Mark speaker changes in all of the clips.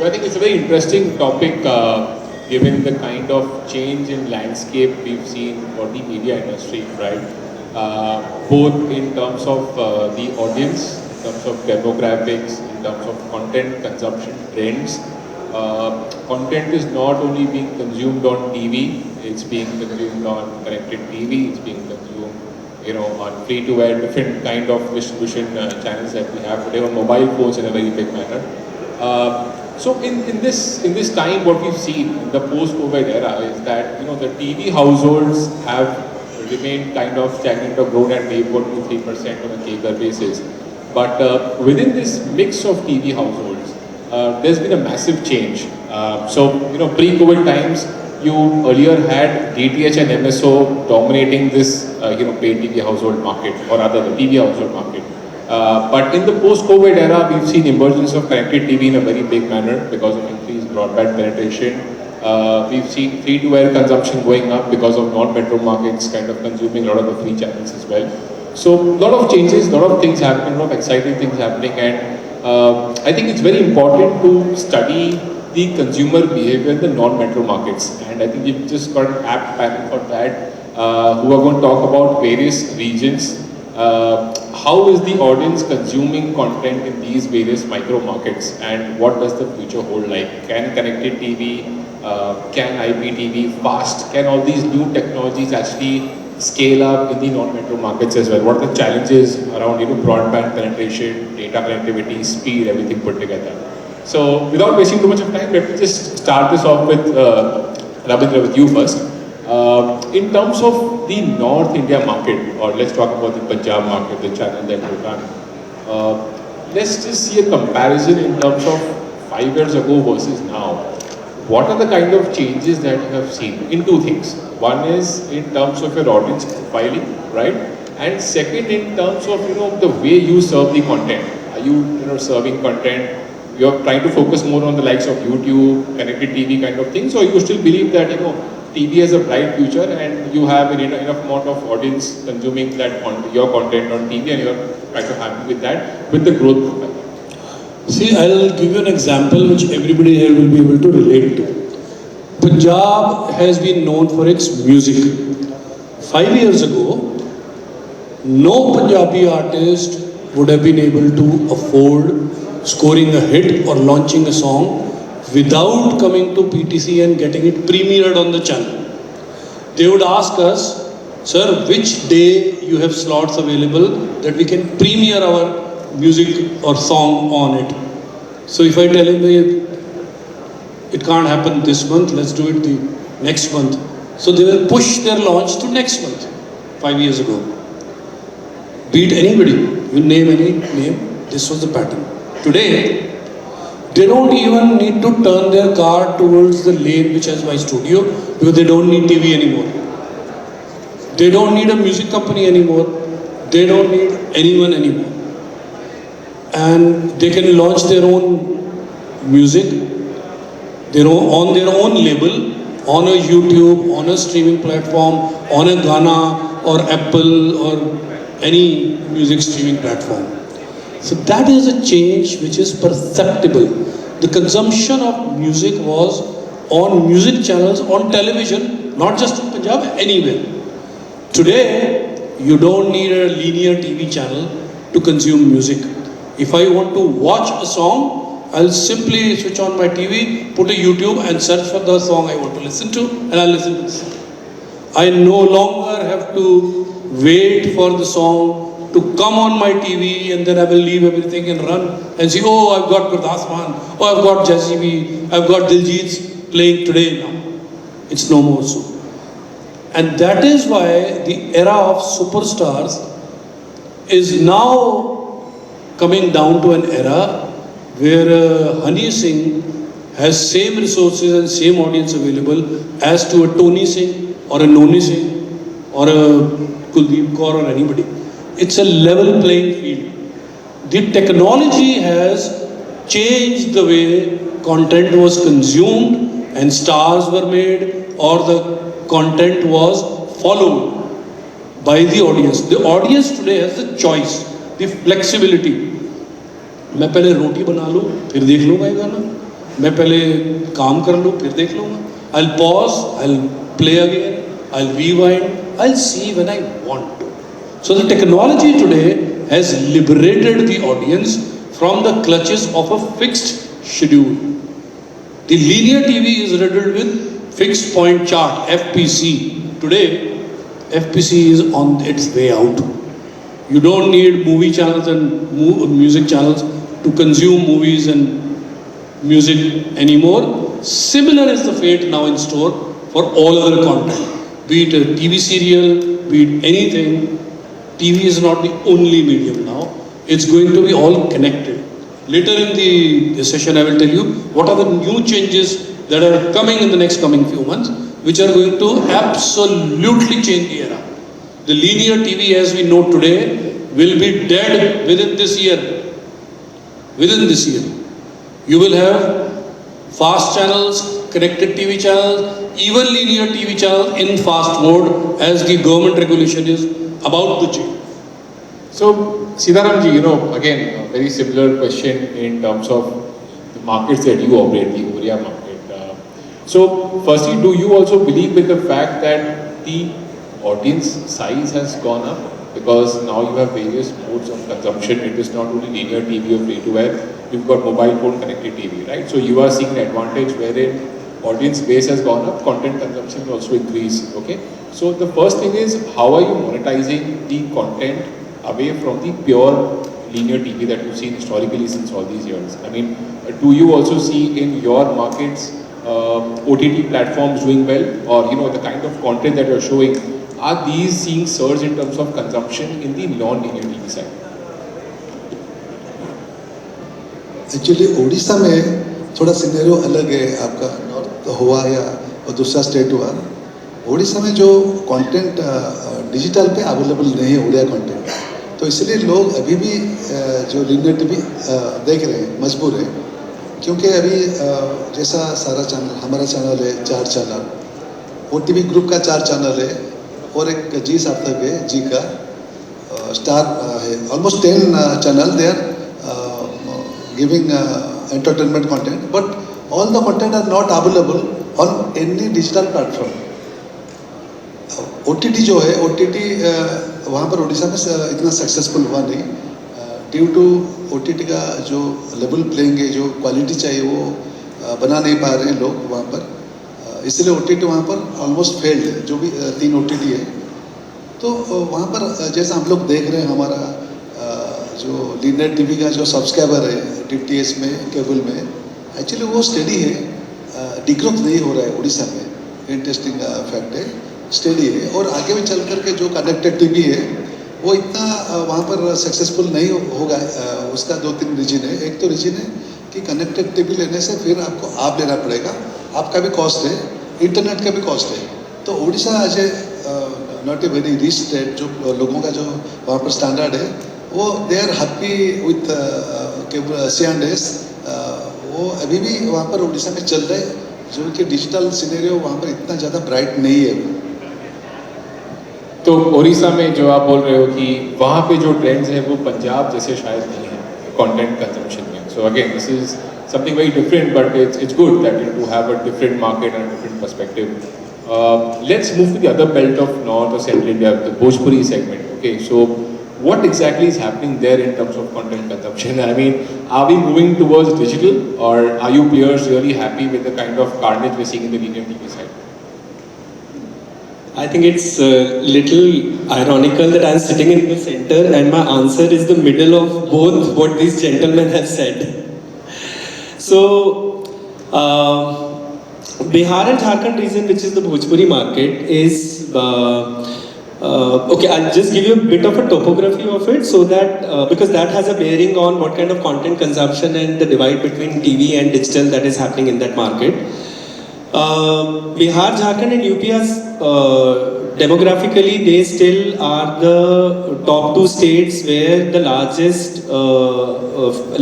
Speaker 1: So I think it's a very interesting topic given the kind of change in landscape we've seen for the media industry, right? Both in terms of the audience, in terms of demographics, in terms of content consumption trends. Content is not only being consumed on TV, it's being consumed on connected TV, it's being consumed, on free-to-air, different kind of distribution channels that we have today on mobile phones in a very big manner. So in this time, what we've seen in the post-COVID era is that the TV households have remained kind of stagnant or grown at maybe 2-3% on a CAGR basis. But within this mix of TV households, there's been a massive change. So pre-COVID times, you earlier had DTH and MSO dominating this paid TV household market, or rather the TV household market. But in the post-COVID era, we've seen emergence of connected TV in a very big manner because of increased broadband penetration. We've seen free-to-air consumption going up because of non-metro markets kind of consuming a lot of the free channels as well. So a lot of changes, a lot of things happening, a lot of exciting things happening, and I think it's very important to study the consumer behavior in the non-metro markets. And I think we've just got an apt panel for that, who are going to talk about various regions. How is the audience consuming content in these various micro markets, and what does the future hold like? Can connected TV, can IPTV, fast, can all these new technologies actually scale up in the non-metro markets as well? What are the challenges around broadband penetration, data connectivity, speed, everything put together? So without wasting too much of time, let me just start this off with Rabindra, with you first. In terms of the North India market, or let's talk about the Punjab market, the channel that you run, let's just see a comparison in terms of 5 years ago versus now. What are the kind of changes that you have seen in two things? One is in terms of your audience profiling, right? And second, in terms of the way you serve the content. Are you serving content? You're trying to focus more on the likes of YouTube, connected TV kind of things, or you still believe that TV has a bright future and you have enough amount of audience consuming that your content on TV, and you're kind of happy with that, with the growth profile?
Speaker 2: See, I'll give you an example which everybody here will be able to relate to. Punjab has been known for its music. 5 years ago, no Punjabi artist would have been able to afford scoring a hit or launching a song without coming to PTC and getting it premiered on the channel. They would ask us, sir, which day you have slots available that we can premiere our music or song on it. So if I tell him it can't happen this month, let's do it the next month. So they will push their launch to next month. 5 years ago. Beat anybody, you name any name, this was the pattern. Today, they don't even need to turn their car towards the lane which has my studio, because they don't need TV anymore. They don't need a music company anymore. They don't need anyone anymore. And they can launch their own music, on their own label, on a YouTube, on a streaming platform, on a Ghana or Apple or any music streaming platform. So that is a change which is perceptible. The consumption of music was on music channels, on television, not just in Punjab, anywhere. Today, you don't need a linear TV channel to consume music. If I want to watch a song, I'll simply switch on my TV, put a YouTube and search for the song I want to listen to, and I'll listen to the song. I no longer have to wait for the song to come on my TV, and then I will leave everything and run and see, oh, I've got Gurdas Maan, oh, I've got Jesse B, I've got Diljit's playing today now. It's no more so. And that is why the era of superstars is now coming down to an era where Honey Singh has same resources and same audience available as to a Tony Singh or a Noni Singh or a Kuldeep Kaur or anybody. It's a level playing field. The technology has changed the way content was consumed and stars were made, or the content was followed by the audience. The audience today has the choice, the flexibility. मैं पहले रोटी बना लूँ, फिर देख लूँगा ये गाना. मैं पहले काम कर लूँ फिर देख लूँगा. I'll pause, I'll play again, I'll rewind, I'll see when I want to. So the technology today has liberated the audience from the clutches of a fixed schedule. The linear TV is riddled with fixed point chart, FPC. Today, FPC is on its way out. You don't need movie channels and music channels to consume movies and music anymore. Similar is the fate now in store for all other content. Be it a TV serial, be it anything, TV is not the only medium now. It's going to be all connected. Later in the session, I will tell you what are the new changes that are coming in the next coming few months, which are going to absolutely change the era. The linear TV as we know today will be dead within this year. Within this year. You will have fast channels, connected TV channels, even linear TV channels in fast mode as the government regulation is about to change.
Speaker 1: So, Sitaram ji, again, a very similar question in terms of the markets that you operate, the Korea market. So, firstly, do you also believe with the fact that the audience size has gone up? Because now you have various modes of consumption. It is not only linear TV or free-to-air. You've got mobile phone connected TV, right? So, you are seeing an advantage wherein audience base has gone up, content consumption will also increase, okay? So, the first thing is, how are you monetizing the content away from the pure linear TV that you've seen historically since all these years? I mean, do you also see in your markets OTT platforms doing well, or the kind of content that you're showing, are these seeing surge in terms of consumption in the non-linear TV side?
Speaker 3: Actually Orissa में थोड़ा scenario अलग है. आपका north हुआ या और दूसरा state हुआ. उड़ीसा में जो कंटेंट डिजिटल पे अवेलेबल नहीं है उड़िया कंटेंट, तो इसलिए लोग अभी भी जो लिनियर टीवी देख रहे हैं मजबूर है. क्योंकि अभी जैसा सारा चैनल, हमारा चैनल है 4 चैनल, OTV ग्रुप का 4 चैनल है और एक जी सार्थक है, जी का स्टार है. Almost 10 channel they are giving entertainment content, but all the content are not available on any digital platform. OTT जो है, OTT वहाँ पर उड़ीसा में इतना सक्सेसफुल हुआ नहीं. ड्यू टू OTT का जो लेवल प्लेइंग है, जो क्वालिटी चाहिए वो बना नहीं पा रहे हैं लोग वहाँ पर. इसलिए OTT वहाँ पर ऑलमोस्ट फेल्ड है. जो भी 3 OTT है, तो वहाँ पर जैसा हम लोग देख रहे हैं, हमारा जो लिनियर टीवी का जो सब्सक्राइबर है DTH में, केबल में, एक्चुअली वो स्टेडी है. डिग्रोथ नहीं हो रहा है उड़ीसा में. इंटरेस्टिंग फैक्ट है, स्टेडी है. और आगे भी चल करके जो कनेक्टेड टीवी है वो इतना वहाँ पर सक्सेसफुल नहीं होगा. उसका 2-3 रीजन है. एक तो रीजन है कि कनेक्टेड टीवी लेने से फिर आपको आप लेना पड़ेगा, आपका भी कॉस्ट है, इंटरनेट का भी कॉस्ट है. तो Orissa as a not a very rich state, जो लोगों का जो वहाँ पर स्टैंडर्ड है, वो they are happy with C&S. वो अभी भी वहाँ पर उड़ीसा में चल रहे हैं, जो कि डिजिटल सिनेरियो वहाँ पर इतना ज़्यादा ब्राइट नहीं है.
Speaker 1: तो उड़ीसा में जो आप बोल रहे हो कि वहाँ पे जो ट्रेंड्स हैं वो पंजाब जैसे शायद नहीं है कंटेंट कंजम्पशन में. So again this is something very different, but it's good that you have a different market and different perspective. Let's move to the other belt of North or Central India, the Bhojpuri segment. Okay, so what exactly is happening there in terms of content consumption? I mean, are we moving towards digital, or are you players really happy with the kind of carnage we're seeing in the linear TV side?
Speaker 4: I think it's a little ironical that I'm sitting in the center and my answer is the middle of both what these gentlemen have said. So, Bihar and Jharkhand region, which is the Bhojpuri market, is okay. I'll just give you a bit of a topography of it, so that because that has a bearing on what kind of content consumption and the divide between TV and digital that is happening in that market. Bihar, Jharkhand, and UP demographically they still are the top 2 states where the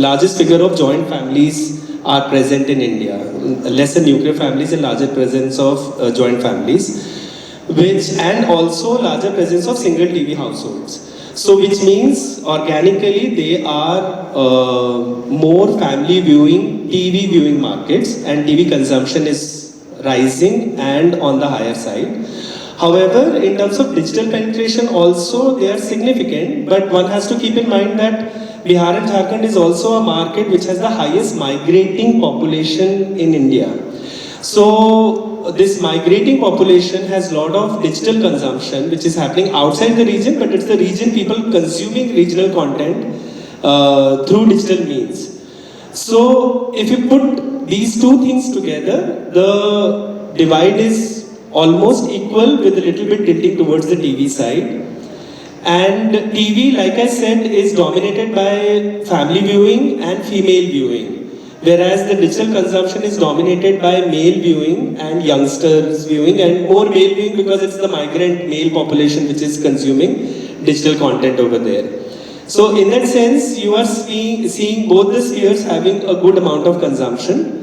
Speaker 4: largest figure of joint families are present in India. Lesser nuclear families and larger presence of joint families, and also larger presence of single TV households. So which means organically they are more family viewing, TV viewing markets, and TV consumption is rising and on the higher side. However, in terms of digital penetration also they are significant, but one has to keep in mind that Bihar and Jharkhand is also a market which has the highest migrating population in India. So this migrating population has a lot of digital consumption which is happening outside the region, but it's the region people consuming regional content through digital means. So if you put these two things together, the divide is almost equal with a little bit tilting towards the TV side. And TV, like I said, is dominated by family viewing and female viewing, whereas the digital consumption is dominated by male viewing and youngsters viewing, and more male viewing because it's the migrant male population which is consuming digital content over there. So in that sense, you are seeing both the spheres having a good amount of consumption.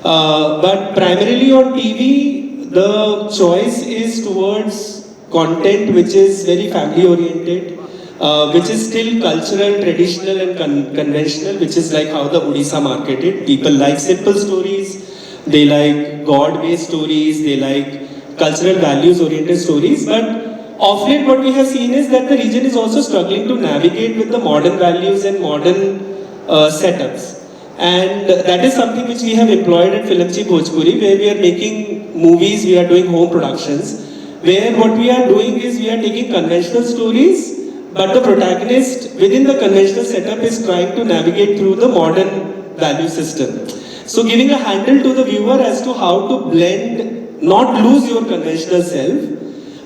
Speaker 4: But primarily on TV, the choice is towards content which is very family oriented, which is still cultural, traditional and conventional, which is like how the Odisha marketed. People like simple stories, they like God-based stories, they like cultural values oriented stories. But of late what we have seen is that the region is also struggling to navigate with the modern values and modern setups. And that is something which we have employed at Filamchi Bhojpuri, where we are making movies, we are doing home productions, where what we are doing is we are taking conventional stories, but the protagonist within the conventional setup is trying to navigate through the modern value system. So giving a handle to the viewer as to how to blend, not lose your conventional self,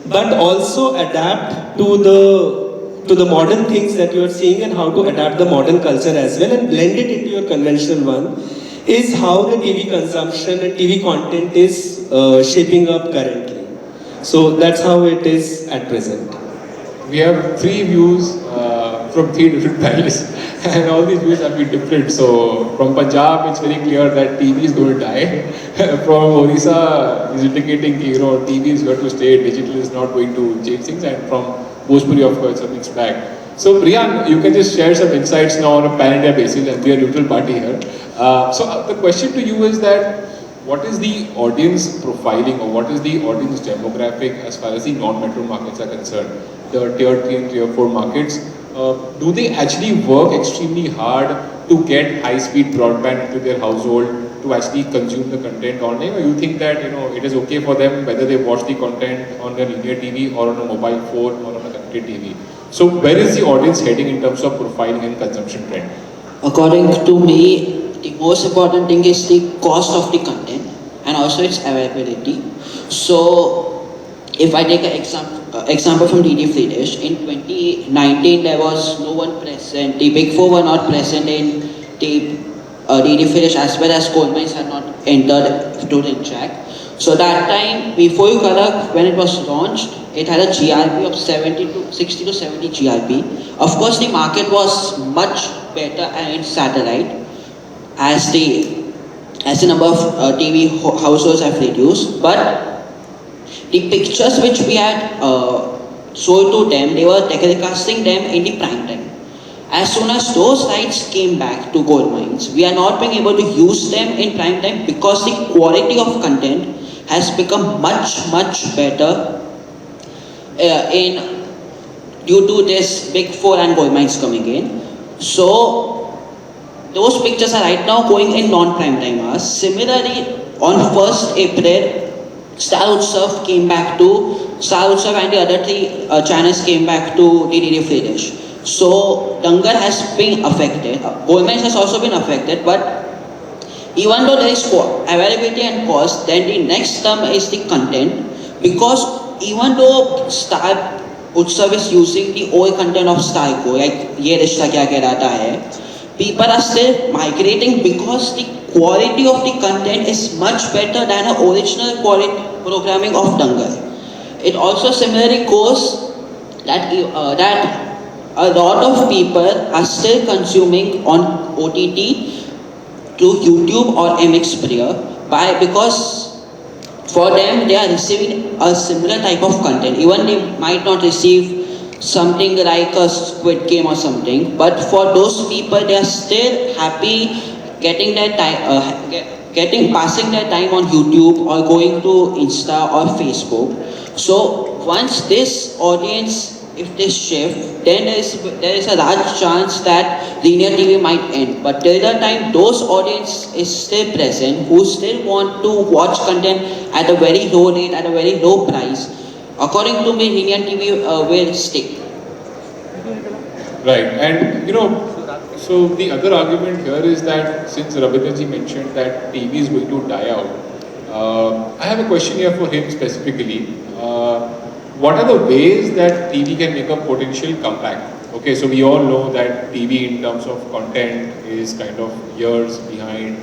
Speaker 4: but also adapt to the modern things that you are seeing and how to adapt the modern culture as well and blend it into your conventional one, is how the TV consumption and TV content is shaping up currently. So that's how it is at present.
Speaker 1: We have three views from three different panelists, and all these views have been different. So from Punjab, it's very clear that TV is going to die. From Odisha, is indicating TV is here to stay, digital is not going to change things, and from Bhojpuri, of course, a mixed bag. So Reeyan, you can just share some insights now on a pan-India basis, and we are a neutral party here. So the question to you is that, what is the audience profiling, or what is the audience demographic as far as the non-metro markets are concerned? The tier 3 and tier 4 markets, do they actually work extremely hard to get high-speed broadband into their household to actually consume the content online, or you think that it is okay for them whether they watch the content on their linear TV or on a mobile phone or on a connected TV? So where is the audience heading in terms of profiling and consumption trend?
Speaker 5: According to me, the most important thing is the cost of the content and also its availability. So if I take an example from DD Free Dish, in 2019 there was no one present, the big four were not present in the DD Free Dish, as well as Goldmines had not entered to the track. So that time, before you correct, when it was launched, it had a GRP of 60 to 70 GRP. Of course, the market was much better in satellite, as the number of TV households have reduced. But the pictures which we had sold to them, they were telecasting them in the prime time. As soon as those rights came back to Goldmines, we are not being able to use them in prime time because the quality of content has become much better due to this Big Four and Goldmines coming in. So those pictures are right now going in non-prime time hours. Similarly, on 1st April, Star Utsav came back to Star Utsav, and the other three channels came back to the DD Free Dish. So Dangal has been affected. Goldmines has also been affected, but even though there is availability and cost, then the next term is the content, because even though Star Utsav is using the old content of Star Go, like Ye Rishta Kya Kehlata Hai, people are still migrating because the quality of the content is much better than the original quality programming of Dangal. It also similarly goes that a lot of people are still consuming on OTT through YouTube or MX Player because for them they are receiving a similar type of content. Even they might not receive something like a Squid Game or something. But for those people, they are still happy getting their time, passing their time on YouTube or going to Insta or Facebook. So once this audience, if they shift, then there is a large chance that linear TV might end. But till the time those audience is still present, who still want to watch content at a very low rate, at a very low price, according to me, linear TV will stick.
Speaker 1: Right, and so the other argument here is that since Rabindra ji mentioned that TV is going to die out, I have a question here for him specifically. What are the ways that TV can make a potential comeback? Okay, so we all know that TV in terms of content is kind of years behind.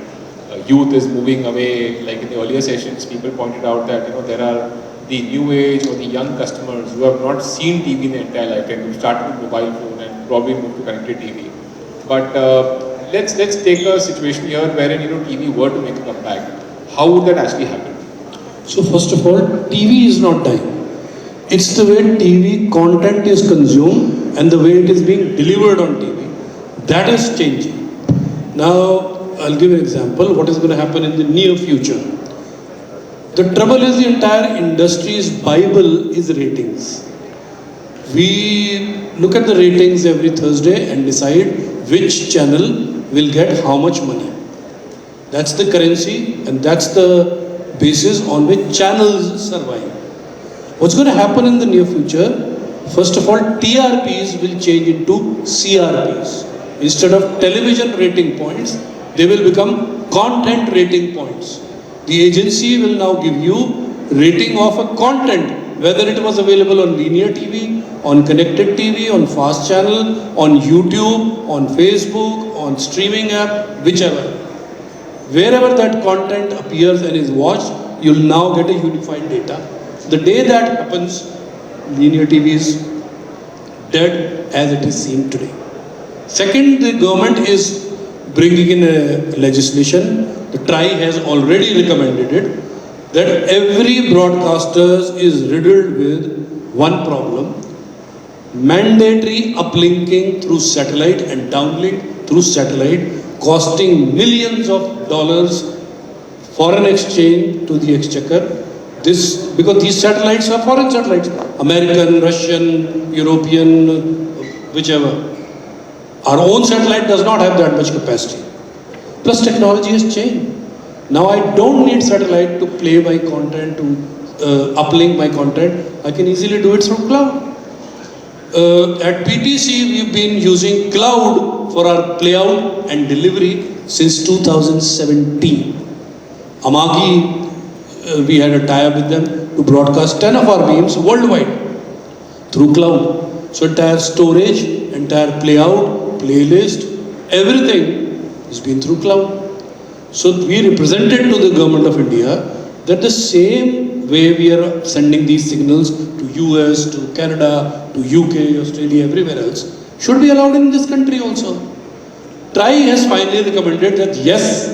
Speaker 1: Youth is moving away. Like in the earlier sessions, people pointed out that there are the new age or the young customers who have not seen TV in their entire lifetime, who started with mobile phone and probably moved to connected TV. But let's take a situation here wherein TV were to make a comeback. How would that actually happen?
Speaker 2: So first of all, TV is not dying. It's the way TV content is consumed and the way it is being delivered on TV. That is changing. Now, I'll give an example. What is going to happen in the near future? The trouble is the entire industry's Bible is ratings. We look at the ratings every Thursday and decide which channel will get how much money. That's the currency and that's the basis on which channels survive. What's going to happen in the near future? First of all, TRPs will change into CRPs. Instead of television rating points, they will become content rating points. The agency will now give you rating of a content, whether it was available on linear TV, on connected TV, on fast channel, on YouTube, on Facebook, on streaming app, whichever. Wherever that content appears and is watched, you'll now get a unified data. The day that happens, linear TV is dead as it is seen today. Second, the government is bringing in a legislation. The TRI has already recommended it, that every broadcaster is riddled with one problem: mandatory uplinking through satellite and downlink through satellite, costing millions of dollars foreign exchange to the exchequer. This, because these satellites are foreign satellites, American, Russian, European, whichever. Our own satellite does not have that much capacity. Plus technology has changed. Now I don't need satellite to play my content, to uplink my content. I can easily do it through cloud. At PTC, we've been using cloud for our playout and delivery since 2017. Amagi, we had a tie-up with them to broadcast 10 of our beams worldwide through cloud. So entire storage, entire playout, playlist, everything has been through cloud. So we represented to the government of India that the same way we are sending these signals to US, to Canada, to UK, Australia, everywhere else, should be allowed in this country also. TRI has finally recommended that yes,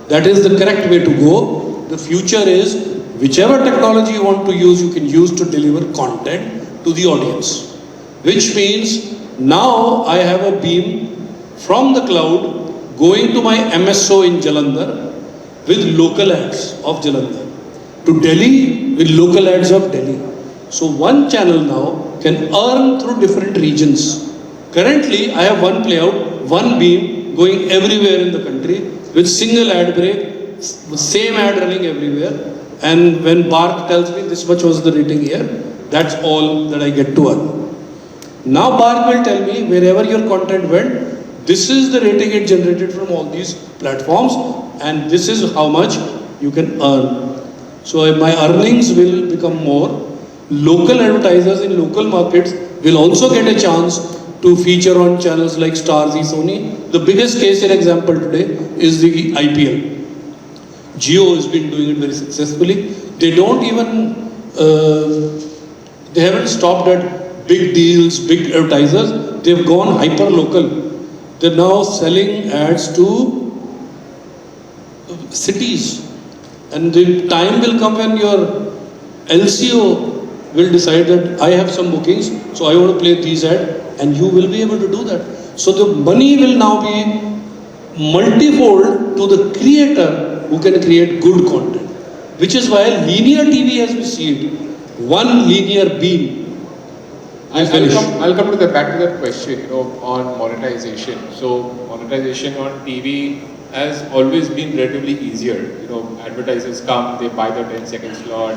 Speaker 2: that is the correct way to go. The future is whichever technology you want to use, you can use to deliver content to the audience. Which means now I have a beam from the cloud going to my MSO in Jalandhar with local ads of Jalandhar, to Delhi with local ads of Delhi. So one channel now can earn through different regions. Currently, I have one playout, one beam going everywhere in the country with single ad break, same ad running everywhere. And when Bark tells me this much was the rating here, that's all that I get to earn. Now Bark will tell me wherever your content went, this is the rating it generated from all these platforms and this is how much you can earn. So my earnings will become more. Local advertisers in local markets will also get a chance to feature on channels like Star Z Sony. The biggest case in example today is the IPL. Jio has been doing it very successfully. They don't even, they haven't stopped at big deals, big advertisers. They've gone hyper local. They're now selling ads to cities. And the time will come when your LCO will decide that I have some bookings, so I want to play these ads, and you will be able to do that. So the money will now be multifold to the creator who can create good content, which is why linear TV has received one linear beam.
Speaker 1: I'll come to the back to that question, on monetization. So monetization on TV has always been relatively easier. Advertisers come, they buy the 10-second slot.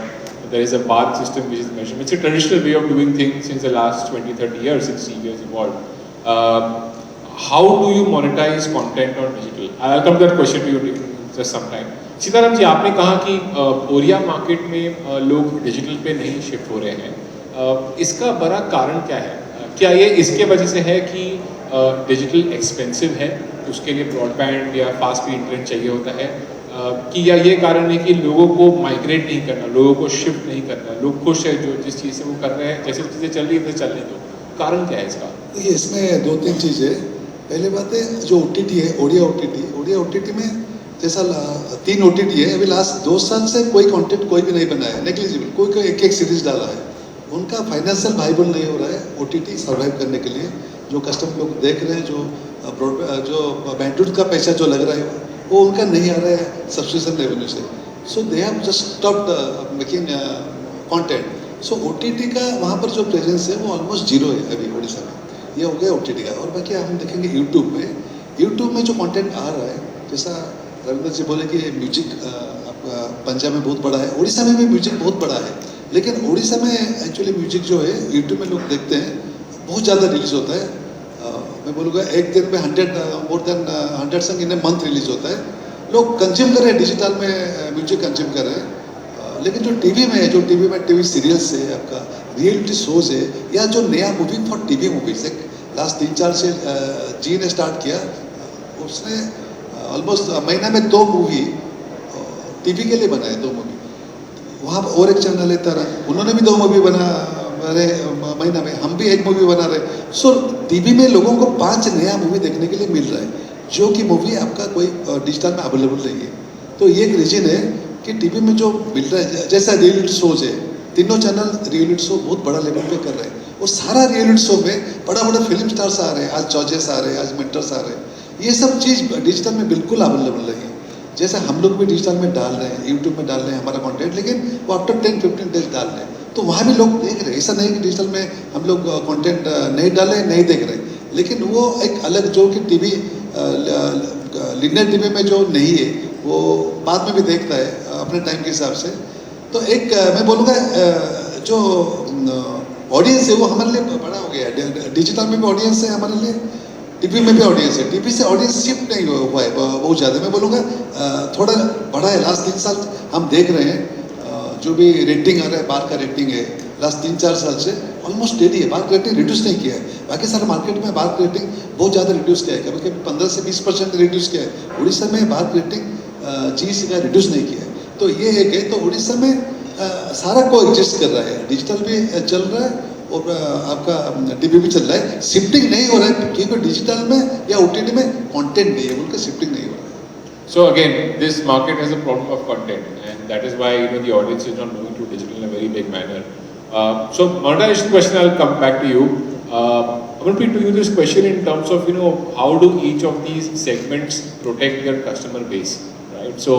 Speaker 1: There is a bar system which is measured. It's a traditional way of doing things since the last 20-30 years since TV has evolved. How do you monetize content on digital? I'll come to that question to you in just some time. Sitaram ji, आपने कहा कि ओरिया market में लोग digital पे नहीं shift हो रहे हैं. इसका बड़ा कारण क्या है? क्या ये इसके वजह से है कि डिजिटल एक्सपेंसिव है, उसके लिए ब्रॉडबैंड या फास्ट स्पीड इंटरनेट चाहिए होता है, कि या ये कारण है कि लोगों को माइग्रेट नहीं करना, लोगों को शिफ्ट नहीं करना, लोग खुश है जो जिस चीज़ से वो कर रहे हैं, जैसे चीज़ें चल रही है तो चलने दो. कारण क्या है इसका?
Speaker 3: देखिए, इसमें 2-3 चीज़ें. पहले बात है, जो OTT है, ओडिया OTT में जैसा 3 OTT है, अभी लास्ट 2 साल से कोई कंटेंट कोई भी नहीं बनाया है, नेग्लिजिबल. कोई एक सीरीज डाला है. उनका फाइनेंशियल वाइबल नहीं हो रहा है OTT सर्वाइव करने के लिए. जो कस्टमर लोग देख रहे हैं, जो बैंडविड्थ का पैसा जो लग रहा है, वो उनका नहीं आ रहा है सब्सक्रिप्शन रेवेन्यू से. So they have just stopped making content. So OTT का वहाँ पर जो प्रेजेंस है वो ऑलमोस्ट जीरो है अभी उड़ीसा में. ये हो गया OTT का. और बाकी हम देखेंगे यूट्यूब में जो कंटेंट आ रहा है, जैसा रविंद्र जी बोले कि म्यूजिक आपका पंजाब में बहुत बड़ा है, उड़ीसा में भी म्यूजिक बहुत बड़ा है. लेकिन उड़ीसा में एक्चुअली म्यूजिक जो है यूट्यूब में लोग देखते हैं, बहुत ज़्यादा रिलीज होता है. मैं बोलूँगा एक दिन में more than 100 song in a month release होता है. लोग कंज्यूम कर रहे हैं, डिजिटल में म्यूजिक कंज्यूम कर रहे हैं. लेकिन जो टीवी में है, टीवी सीरियल्स है, आपका रियलिटी शोज है, या जो नया मूवी फॉर टीवी मूवीज है, लास्ट 3-4 से जी ने स्टार्ट किया. उसने ऑलमोस्ट महीना में 2 मूवी टीवी के लिए बनाए, 2 मूवी. वहाँ पर और एक चैनल है तरन, उन्होंने भी 2 मूवी बना रहे महीना में. हम भी 1 मूवी बना रहे. सो टीवी में लोगों को 5 नया मूवी देखने के लिए मिल रहा है, जो कि मूवी आपका कोई डिजिटल में अवेलेबल नहीं है. तो ये एक रीजन है कि टीवी में जो मिल रहा है, जैसा रियलिटी शोज है, तीनों चैनल रियलिटी शो बहुत बड़ा लेवल पे कर रहे हैं. और सारा रियलिटी शो में बड़ा फिल्म स्टार्स आ रहे हैं. आज जॉजेस आ रहे हैं, आज मेंटर्स आ रहे हैं. ये सब चीज़ डिजिटल में बिल्कुल अवेलेबल नहीं है. जैसे हम लोग भी डिजिटल में डाल रहे हैं, यूट्यूब में डाल रहे हैं हमारा कंटेंट, लेकिन वो आफ्टर 10-15 डेज डाल रहे हैं. तो वहाँ भी लोग देख रहे हैं. ऐसा नहीं कि डिजिटल में हम लोग कंटेंट नहीं डाले, नहीं देख रहे. लेकिन वो एक अलग जो कि टीवी लिनियर टीवी में जो नहीं है, वो बाद में भी देखता है अपने टाइम के हिसाब से. तो एक मैं बोलूँगा जो ऑडियंस है वो हमारे लिए बड़ा हो गया है. डिजिटल में भी ऑडियंस है हमारे लिए, टीवी में भी ऑडियंस है. टीवी से ऑडियंस शिफ्ट नहीं हुआ है बहुत ज़्यादा. मैं बोलूँगा थोड़ा बड़ा है. लास्ट 3 साल हम देख रहे हैं, जो भी रेटिंग आ रहा है, बार का रेटिंग है, लास्ट 3-4 साल से ऑलमोस्ट स्टेडी है. बार का रेटिंग रिड्यूस नहीं किया है. बाकी सारे मार्केट में बार का रेटिंग बहुत ज़्यादा रिड्यूस किया है, कभी 15 से 20% रिड्यूस किया है. उड़ीसा में बार का रेटिंग GC का रिड्यूस नहीं किया है. तो ये एक है. तो उड़ीसा में सारा को एग्जिस्ट कर रहा है. डिजिटल भी चल रहा है और आपका टीवी भी चल रहा है. शिफ्टिंग नहीं हो रहा है क्योंकि डिजिटल में या OTT में कंटेंट नहीं है, उनका शिफ्टिंग नहीं हो रहा है.
Speaker 1: So again, this market has a problem of content, and that is why the audience is not moving to digital in a very big manner. So monetization question, I'll come back to you. Amarpreet, to you this question in terms of how do each of these segments protect their customer base, right? So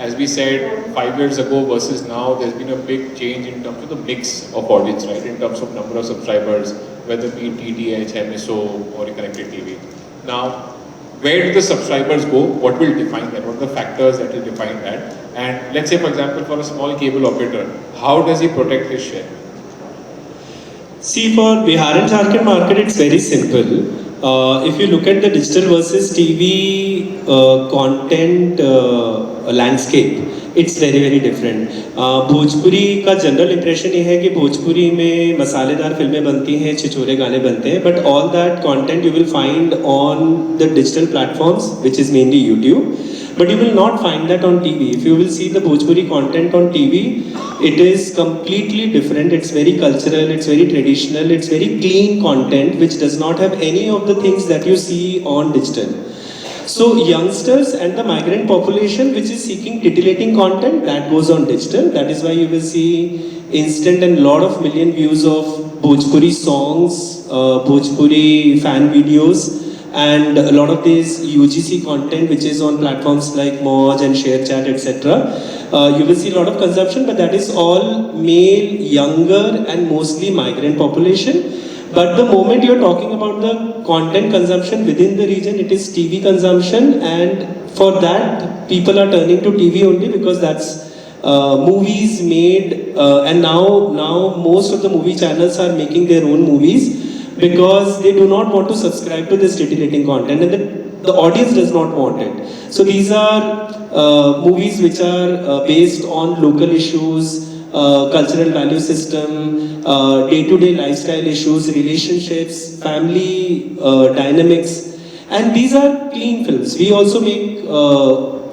Speaker 1: as we said, 5 years ago versus now, there's been a big change in terms of the mix of audience, right? In terms of number of subscribers, whether it be DTH, MSO, or a connected TV. Now, where do the subscribers go? What will define that? What are the factors that will define that? And let's say, for example, for a small cable operator, how does he protect his share?
Speaker 4: See, for Bihar and Jharkhand market, it's very simple. If you look at the digital versus TV content landscape, it's very different. Bhojpuri का general impression ये है कि भोजपुरी में मसालेदार फिल्में बनती हैं, छिछोरे गाने बनते हैं, but all that content you will find on the digital platforms which is mainly YouTube, but you will not find that on TV. If you will see the Bhojpuri content on TV, it is completely different. It's very cultural, it's very traditional, it's very clean content which does not have any of the things that you see on digital. So youngsters and the migrant population which is seeking titillating content, that goes on digital. That is why you will see instant and lot of million views of Bhojpuri songs, Bhojpuri fan videos, and a lot of this UGC content which is on platforms like Moj and ShareChat, etc. You will see a lot of consumption, but that is all male, younger and mostly migrant population. But the moment you are talking about the content consumption within the region, it is TV consumption, and for that people are turning to TV only because that's movies made, and now most of the movie channels are making their own movies because they do not want to subscribe to this titillating content, and the audience does not want it. So these are movies which are based on local issues, cultural value system, day-to-day lifestyle issues, relationships, family dynamics, and these are clean films. We also make,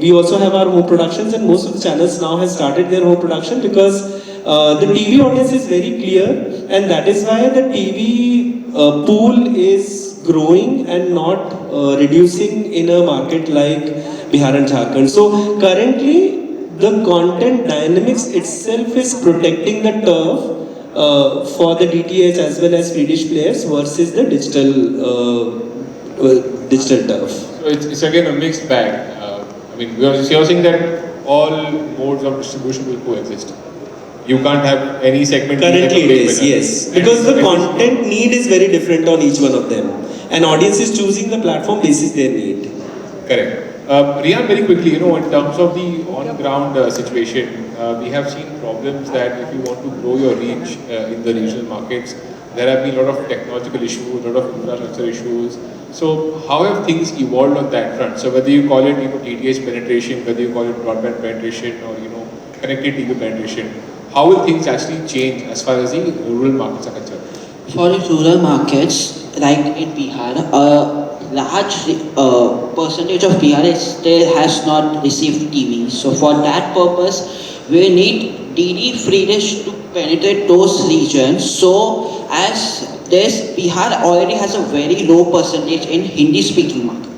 Speaker 4: we also have our home productions, and most of the channels now have started their home production because the TV audience is very clear, and that is why the TV pool is growing and not reducing in a market like Bihar and Jharkhand. So currently, the content dynamics itself is protecting the turf for the DTH as well as Swedish players versus the digital turf.
Speaker 1: So it's again a mixed bag. I mean, you're saying that all modes of distribution will coexist. You can't have any segment.
Speaker 4: Currently it is, yes. Because the content need is very different on each one of them. And audience is choosing the platform basis their need.
Speaker 1: Correct. Reeyan, very quickly, in terms of the on-ground situation, we have seen problems that if you want to grow your reach in the regional markets, there have been a lot of technological issues, a lot of infrastructure issues. So how have things evolved on that front? So whether you call it, TTH penetration, whether you call it broadband penetration, or connected TV penetration, how will things actually change as far as the rural markets are concerned?
Speaker 5: For the rural markets, like in Bihar, large percentage of Bihar still has not received TV. So for that purpose, we need DD free dish to penetrate those regions. So as this, Bihar already has a very low percentage in Hindi speaking market.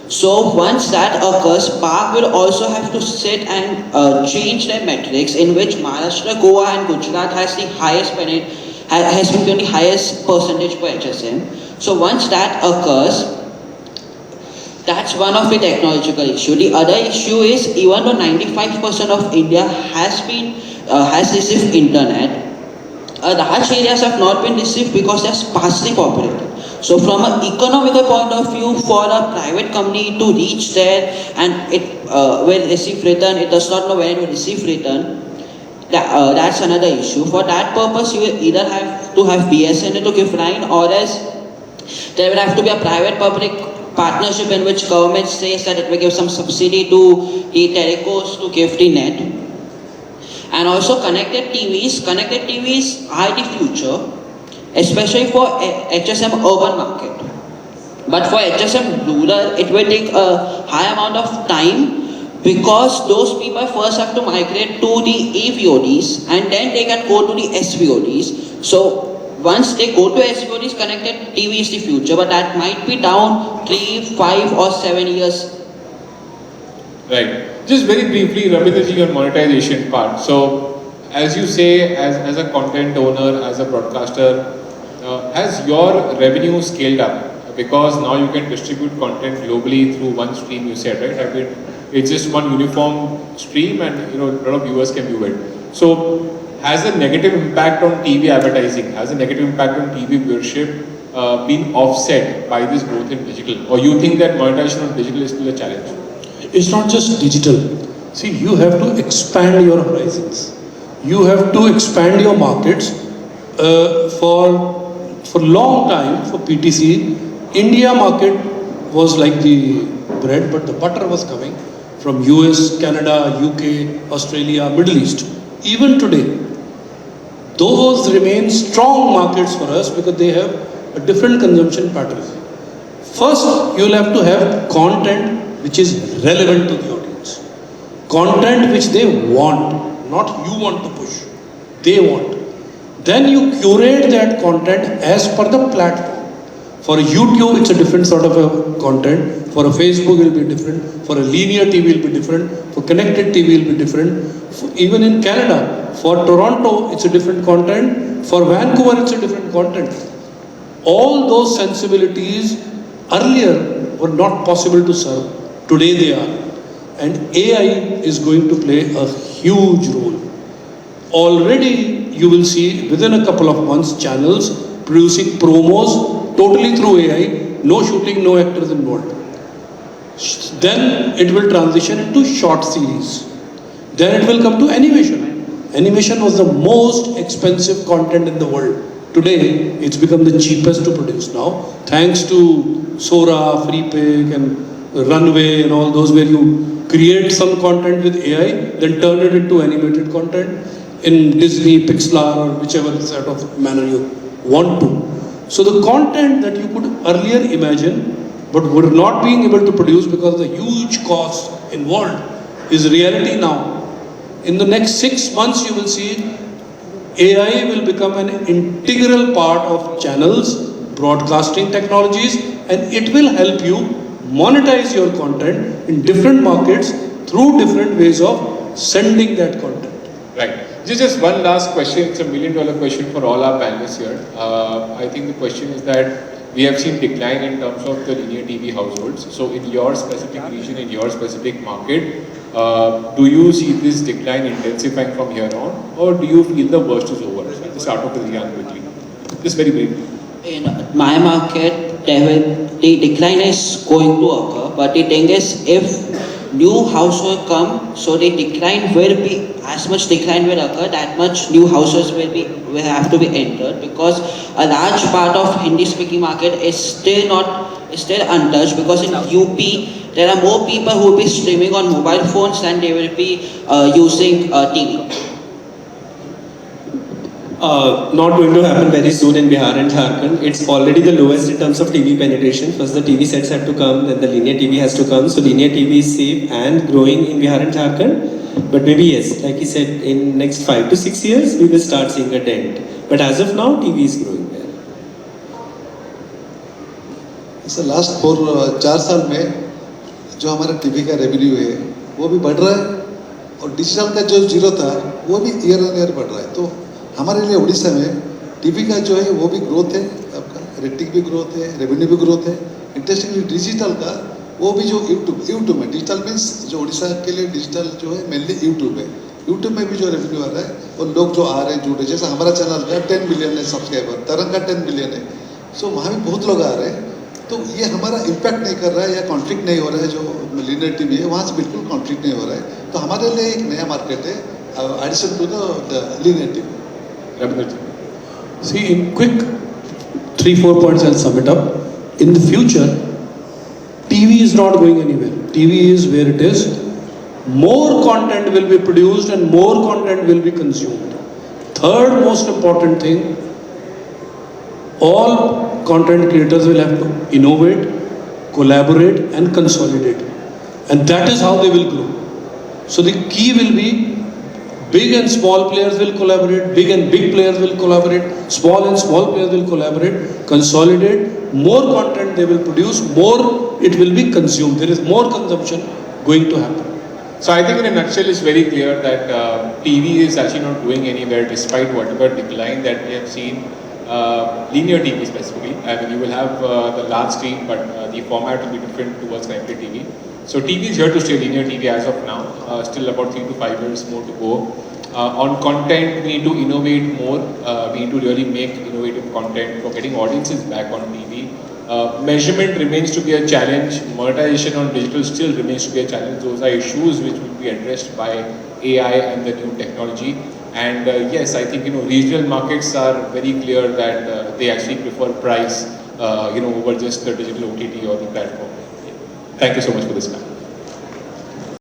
Speaker 5: So once that occurs, Park will also have to sit and change their metrics, in which Maharashtra, Goa and Gujarat has the highest has been the highest percentage per HSM. So once that occurs, that's one of the technological issue. The other issue is, even though 95% of India has received internet, large areas have not been received because they're sparsely populated. So from an economical point of view, for a private company to reach there and it will receive return, it does not know when it will receive return, that's another issue. For that purpose, you will either have to have BSNL to give line, or else there will have to be a private-public partnership in which government says that it will give some subsidy to the telecos to give the net. And also connected TVs. Connected TVs are the future, especially for HSM urban market. But for HSM rural, it will take a high amount of time, because those people first have to migrate to the AVODs and then they can go to the SVODs. So once they go to SVODs, connected TV is the future, but that might be down 3, 5 or 7 years.
Speaker 1: Right. Just very briefly, Rabindra, on monetization part. So as you say, as a content owner, as a broadcaster, has your revenue scaled up? Because now you can distribute content globally through one stream, you said, right? I mean, it's just one uniform stream and a lot of viewers can view it. So has the negative impact on TV advertising, has the negative impact on TV viewership been offset by this growth in digital? Or you think that monetization on digital is still a challenge?
Speaker 2: It's not just digital. See, you have to expand your horizons. You have to expand your markets. For long time, for PTC, India market was like the bread, but the butter was coming from US, Canada, UK, Australia, Middle East. Even today, those remain strong markets for us because they have a different consumption pattern. First, you'll have to have content which is relevant to the audience. Content which they want, not you want to push. They want. Then you curate that content as per the platform. For a YouTube, it's a different sort of a content. For a Facebook, it will be different. For a linear TV, it will be different. For connected TV, it will be different. Even in Canada, for Toronto, it's a different content. For Vancouver, it's a different content. All those sensibilities earlier were not possible to serve. Today they are. And AI is going to play a huge role. Already you will see within a couple of months channels producing promos totally through AI, no shooting, no actors involved. Then it will transition into short series. Then it will come to animation. Animation was the most expensive content in the world. Today, it's become the cheapest to produce now, thanks to Sora, FreePic and Runway and all those where you create some content with AI, then turn it into animated content in Disney, Pixar or whichever sort of manner you want to. So the content that you could earlier imagine but were not being able to produce because of the huge costs involved is reality now. In the next 6 months you will see AI will become an integral part of channels, broadcasting technologies, and it will help you monetize your content in different markets through different ways of sending that content.
Speaker 1: Right. Just one last question. It's $1 million question for all our panelists here. I think the question is that we have seen decline in terms of the linear TV households. So in your specific region, in your specific market, do you see this decline intensifying from here on, or do you feel the worst is over? I'll just start off with Reeyan quickly. Just very briefly.
Speaker 5: In my market, the decline is going to occur, but the thing is, if new households come, so the decline will be, as much decline will occur, that much new households will have to be entered, because a large part of Hindi speaking market is still untouched, because in UP there are more people who will be streaming on mobile phones than they will be using TV.
Speaker 4: Not going to happen very soon in Bihar and Jharkhand. It's already the lowest in terms of TV penetration. First the TV sets have to come, then the linear TV has to come. So linear TV is safe and growing in Bihar and Jharkhand. But maybe yes, like he said, in next 5 to 6 years, we will start seeing a dent. But as of now, TV is growing there.
Speaker 3: So last 4 साल में जो हमारा TV का revenue है वो भी बढ़ रहा है, और डिजिटल का जो जीरो था वो भी ईयर ऑन ईयर बढ़ रहा है. तो हमारे लिए उड़ीसा में टीवी का जो है वो भी ग्रोथ है, आपका रेटिंग भी ग्रोथ है, रेवेन्यू भी ग्रोथ है. इंटरेस्टिंगली डिजिटल का वो भी जो यूट्यूब में डिजिटल मीन्स जो उड़ीसा के लिए डिजिटल जो है मेनली यूट्यूब है. यूट्यूब में भी जो रेवेन्यू आ रहा है और लोग जो आ रहे हैं जुड़ रहे, जैसे हमारा चैनल का 10 मिलियन है सब्सक्राइबर, तरंग का 10 मिलियन है. सो वहाँ भी बहुत लोग आ रहे हैं. तो ये हमारा इम्पैक्ट नहीं कर रहा है या कॉन्फ्लिक्ट नहीं हो रहा है. जो लिनियर टीवी है वहाँ से बिल्कुल कॉन्फ्लिक्ट नहीं हो रहा है. तो हमारे लिए एक नया मार्केट है addition to the linear TV.
Speaker 2: See, in quick 3-4 points I'll sum it up. In the future, TV is not going anywhere. TV is where it is. More content will be produced and more content will be consumed. Third most important thing, all content creators will have to innovate, collaborate and consolidate. And that is how they will grow. So the key will be big and small players will collaborate, big and big players will collaborate, small and small players will collaborate, consolidate, more content they will produce, more it will be consumed. There is more consumption going to happen.
Speaker 1: So I think in a nutshell it's very clear that TV is actually not going anywhere despite whatever decline that we have seen. Linear TV specifically, I mean you will have the large screen, but the format will be different towards connected TV. So TV is here to stay, linear TV as of now, still about 3 to 5 years more to go. On content, we need to innovate more, we need to really make innovative content for getting audiences back on TV. Measurement remains to be a challenge, monetization on digital still remains to be a challenge. Those are issues which will be addressed by AI and the new technology. And yes, I think regional markets are very clear that they actually prefer price over just the digital OTT or the platform. Thank you so much for this, man.